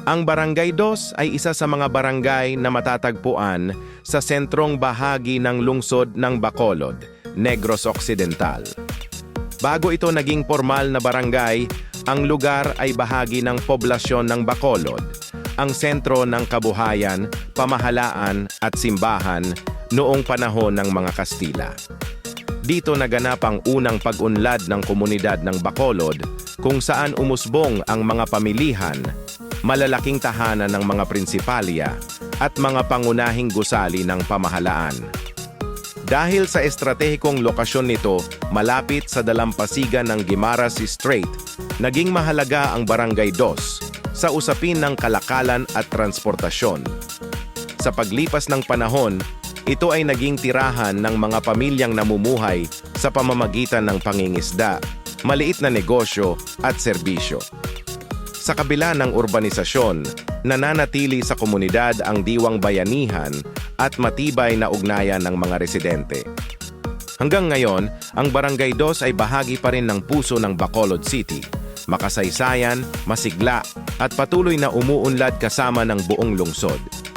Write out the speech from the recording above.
Ang Barangay 2 ay isa sa mga barangay na matatagpuan sa sentrong bahagi ng lungsod ng Bacolod, Negros Occidental. Bago ito naging formal na barangay, ang lugar ay bahagi ng poblasyon ng Bacolod, ang sentro ng kabuhayan, pamahalaan at simbahan noong panahon ng mga Kastila. Dito naganap ang unang pag-unlad ng komunidad ng Bacolod kung saan umusbong ang mga pamilihan, malalaking tahanan ng mga prinsipalya at mga pangunahing gusali ng pamahalaan. Dahil sa estratehikong lokasyon nito malapit sa dalampasigan ng Guimaras Strait, naging mahalaga ang Barangay 2 sa usapin ng kalakalan at transportasyon. Sa paglipas ng panahon, ito ay naging tirahan ng mga pamilyang namumuhay sa pamamagitan ng pangingisda, maliit na negosyo at serbisyo. Sa kabila ng urbanisasyon, nananatili sa komunidad ang diwang bayanihan at matibay na ugnayan ng mga residente. Hanggang ngayon, ang Barangay 2 ay bahagi pa rin ng puso ng Bacolod City, makasaysayan, masigla at patuloy na umuunlad kasama ng buong lungsod.